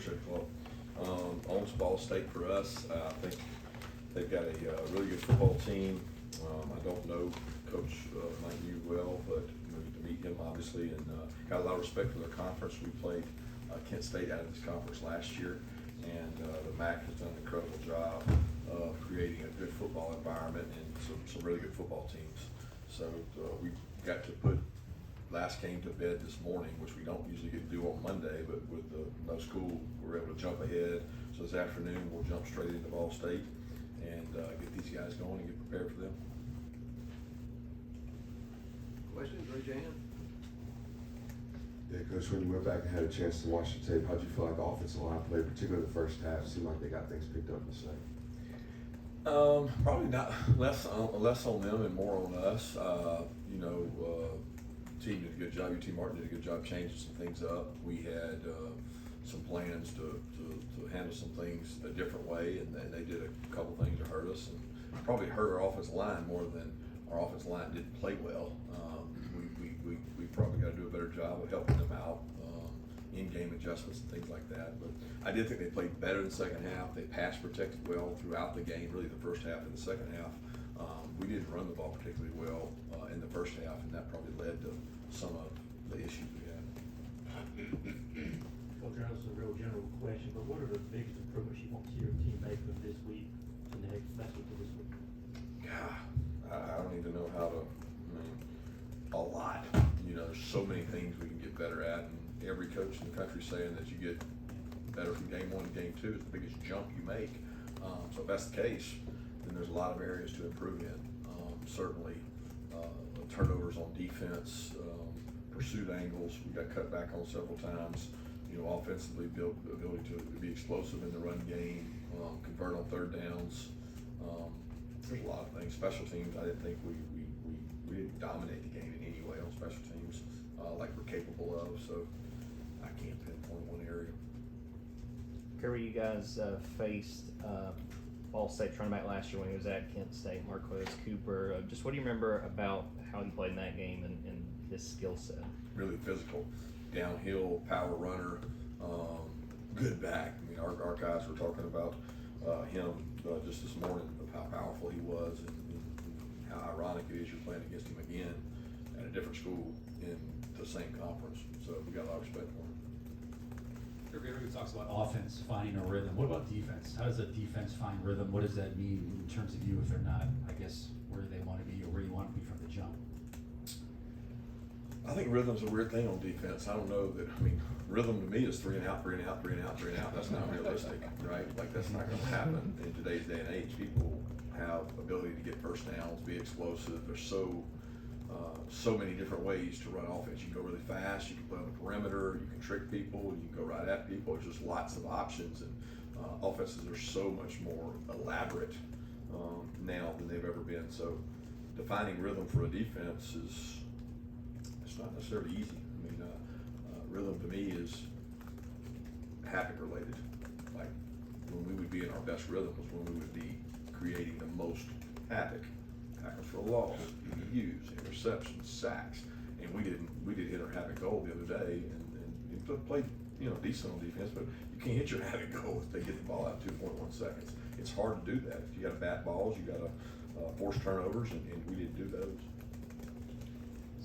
appreciate it, Claude. Owns Ball State for us. I think they've got a really good football team. I don't know Coach Mike New well, but to meet him obviously, and got a lot of respect for their conference. We played Kent State out of this conference last year, and the MAC has done an incredible job of creating a good football environment and some really good football teams. So we got to put last game to bed this morning, which we don't usually get to do on Monday, but with no school, we were able to jump ahead. So this afternoon, we'll jump straight into Ball State and get these guys going and get prepared for them. Questions, raise your hand. Yeah, Coach, when you went back and had a chance to watch the tape, how'd you feel like the offensive line played, particularly the first half? Seemed like they got things picked up in the second. Probably not less on them and more on us. Team did a good job. UT Martin did a good job changing some things up. We had some plans to handle some things a different way, and they did a couple things to hurt us, and probably hurt our offensive line more than our offensive line didn't play well. We probably got to do a better job of helping them out, in-game adjustments and things like that. But I did think they played better in the second half. They pass protected well throughout the game, really the first half and the second half. We didn't run the ball particularly well in the first half, and that probably led to some of the issues we had. Coach, I know this is a real general question, but what are the biggest improvements you want to see your team make from this week to next, last week to this week? God, I don't even know how to. A lot. There's so many things we can get better at, and every coach in the country saying that you get better from game one to game two is the biggest jump you make. So if that's the case, then there's a lot of areas to improve in. Certainly, turnovers on defense, pursuit angles, we got cut back on several times. Offensively, ability to be explosive in the run game, convert on third downs. There's a lot of things. Special teams, I didn't think we didn't dominate the game in any way on special teams like we're capable of. So I can't pinpoint one area. Kirby, you guys faced Ball State running back last year when he was at Kent State, Marquez Cooper. Just what do you remember about how he played in that game and his skill set? Really physical, downhill, power runner, good back. Our guys were talking about him just this morning of how powerful he was and how ironic it is you're playing against him again at a different school in the same conference. So we got a lot of respect for him. Everybody talks about offense finding a rhythm. What about defense? How does a defense find rhythm? What does that mean in terms of you if they're not, I guess, where they want to be or where you want to be from the jump? I think rhythm's a weird thing on defense. I don't know that, rhythm to me is 3 and out, 3 and out, 3 and out, 3 and out. That's not realistic, right? Like, that's not gonna happen in today's day and age. People have ability to get first downs, be explosive. There's so many different ways to run offense. You can go really fast, you can play on the perimeter, you can trick people, you can go right at people. There's just lots of options, and offenses are so much more elaborate now than they've ever been. So defining rhythm for a defense it's not necessarily easy. Rhythm to me is havoc related. Like, when we would be in our best rhythm was when we would be creating the most havoc. Tackles for a loss, EUs, interceptions, sacks, and we did hit our havoc goal the other day, and we played decent on defense, but you can't hit your havoc goal if they get the ball out 2.1 seconds. It's hard to do that. If you got to bat balls, you got to force turnovers, and we didn't do those.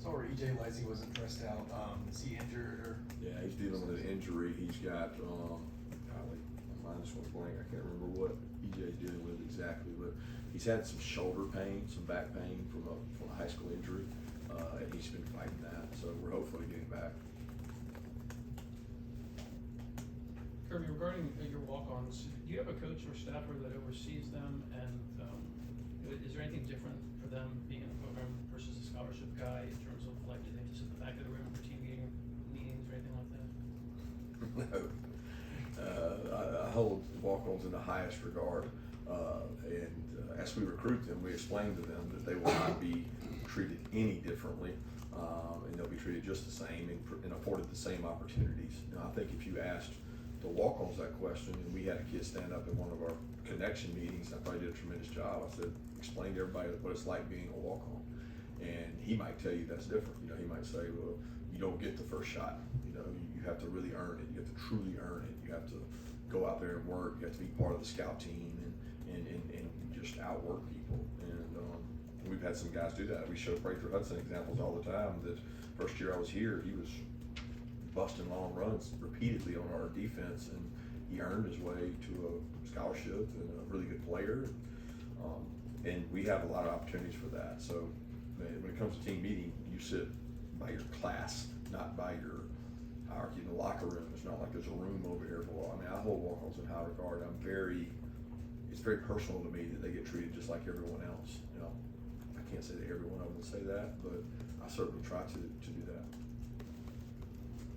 Sorry, EJ Lacey wasn't pressed out. Is he injured or? Yeah, he's dealing with an injury. He's got, golly, my mind just went blank. I can't remember what EJ's dealing with exactly, but he's had some shoulder pain, some back pain from a high school injury, and he's been fighting that. So we're hopefully getting back. Kirby, regarding your walk-ons, do you have a coach or staffer that oversees them, and is there anything different for them being in the program versus a scholarship guy in terms of, like, do they just sit in the back of the room for team meetings or anything like that? No. I hold walk-ons in the highest regard, and as we recruit them, we explain to them that they will not be treated any differently, and they'll be treated just the same and afforded the same opportunities. I think if you asked the walk-ons that question, and we had a kid stand up in one of our connection meetings, I probably did a tremendous job. I said, explain to everybody what it's like being a walk-on, and he might tell you that's different. He might say, well, you don't get the first shot. You have to really earn it. You have to truly earn it. You have to go out there and work. You have to be part of the scout team and just outwork people. And we've had some guys do that. We show Prather Hudson examples all the time. That first year I was here, he was busting long runs repeatedly on our defense, and he earned his way to a scholarship and a really good player. And we have a lot of opportunities for that. So when it comes to team meeting, you sit by your class, not by your hierarchy in the locker room. It's not like there's a room over here for, I mean, I hold walk-ons in high regard. It's very personal to me that they get treated just like everyone else. You know, I can't say that every one of them will say that, but I certainly try to do that.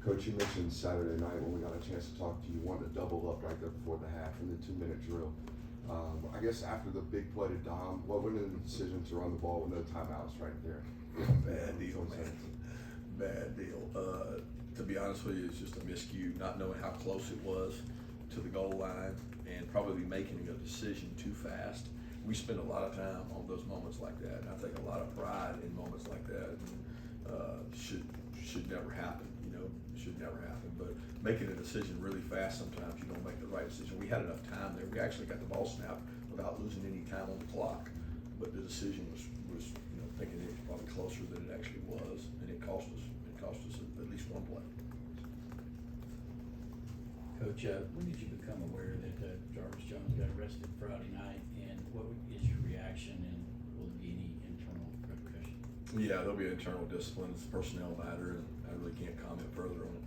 Coach, you mentioned Saturday night when we got a chance to talk to you, wanted to double up right there before the half in the 2-minute drill. I guess after the big play to Dom, what went into the decision to run the ball with no timeouts right there? Bad deal, man. Bad deal. To be honest with you, it's just a miscue, not knowing how close it was to the goal line and probably making a decision too fast. We spend a lot of time on those moments like that, and I take a lot of pride in moments like that. Should never happen, you know, should never happen. But making a decision really fast, sometimes you don't make the right decision. We had enough time there. We actually got the ball snapped without losing any time on the clock. But the decision was you know, thinking it was probably closer than it actually was, and it cost us at least one play. Coach, when did you become aware that Jarvis Jones got arrested Friday night, and what is your reaction, and will there be any internal repercussions? Yeah, there'll be internal discipline. It's a personnel matter, and I really can't comment further on it.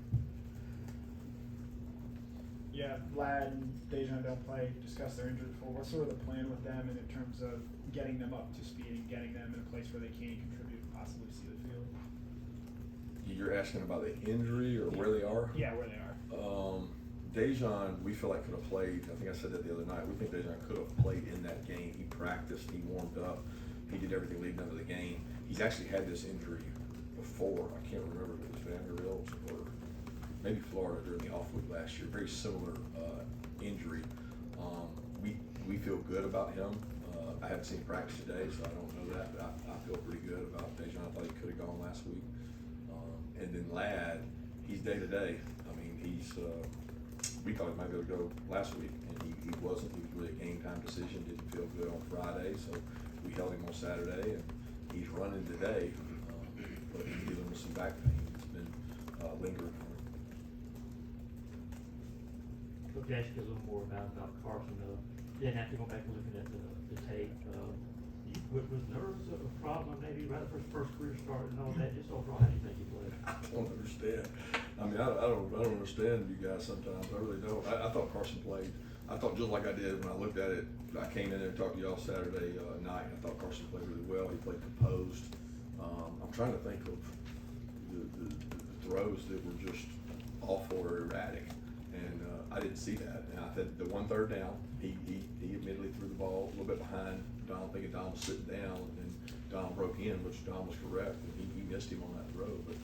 Yeah, Vlad and Dejan don't play, discuss their injury before. What's sort of the plan with them and in terms of getting them up to speed and getting them in a place where they can contribute and possibly see the field? You're asking about the injury or where they are? Yeah, where they are. Dejan, we feel like could have played. I think I said that the other night. We think Dejan could have played in that game. He practiced, he warmed up, he did everything leading up to the game. He's actually had this injury before. I can't remember if it was Vanderbilt or maybe Florida during the off week last year. Very similar injury. We feel good about him. I haven't seen him practice today, so I don't know that, but I feel pretty good about Dejan. I thought he could have gone last week. And then Ladd, he's day to day. I mean, we thought he might be able to go last week, and he wasn't. He was really a game time decision. Didn't feel good on Friday, so we held him on Saturday, and he's running today, but he's dealing with some back pain. It's been lingering for him. Let me ask you a little more about Carson. Then after going back and looking at the tape, was nerves a problem maybe right for his first career start and all that? Just overall, how do you think he played? I don't understand. I mean, I don't understand you guys sometimes. I really don't. I thought Carson played. I thought just like I did when I looked at it. I came in there and talked to y'all Saturday night. I thought Carson played really well. He played composed. I'm trying to think of the throws that were just awful or erratic, and I didn't see that. And I said the 1 3rd down, he admittedly threw the ball a little bit behind Dom, thinking Dom was sitting down, and Dom broke in, which Dom was correct, and he missed him on that throw. But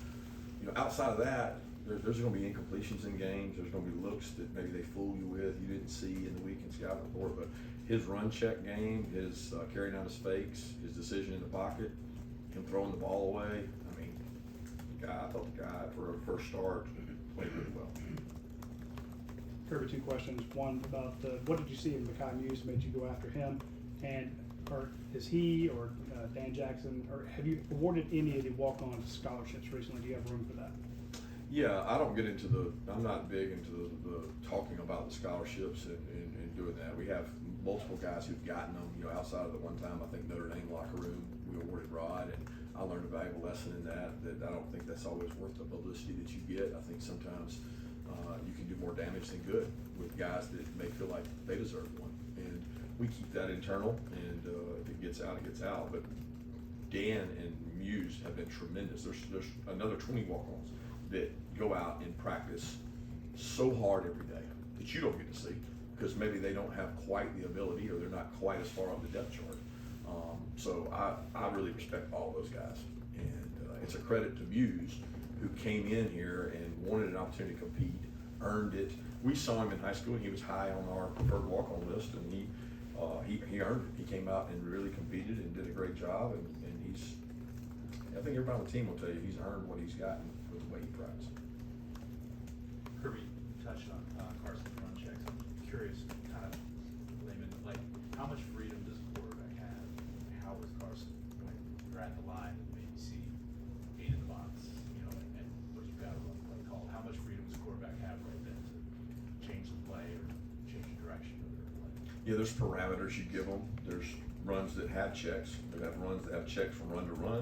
you know, outside of that, there's going to be incompletions in games. There's going to be looks that maybe they fool you with, you didn't see in the weekend scouting report. But his run check game, his carrying out his fakes, his decision in the pocket, him throwing the ball away. I mean, I thought the guy for a first start played really well. Kirby, 2 questions. One about what did you see in Mekhi Muse made you go after him, and is he or Dan Jackson, or have you awarded any of the walk-on scholarships recently? Do you have room for that? Yeah, I don't get into I'm not big into the talking about the scholarships and doing that. We have multiple guys who've gotten them, you know, outside of the one time, I think Notre Dame locker room, we awarded Rod, and I learned a valuable lesson in that I don't think that's always worth the publicity that you get. I think sometimes you can do more damage than good with guys that may feel like they deserve one. And we keep that internal, and if it gets out, it gets out. But Dan and Muse have been tremendous. There's another 20 walk-ons that go out and practice so hard every day that you don't get to see because maybe they don't have quite the ability or they're not quite as far on the depth chart. So I really respect all those guys, and it's a credit to Muse, who came in here and wanted an opportunity to compete, earned it. We saw him in high school, and he was high on our preferred walk-on list, and he earned it. He came out and really competed and did a great job, and I think everybody on the team will tell you he's earned what he's gotten with the way he practiced. Kirby touched on Carson's run checks. I'm curious, kind of layman, like, how much freedom does a quarterback have? How is Carson, when you're at the line and maybe see 8 in the box, you know, and but you've got a run play called, how much freedom does a quarterback have right then to change the play or change the direction of their play? Yeah, there's parameters you give them. There's runs that have checks. They have runs that have checks from run to run.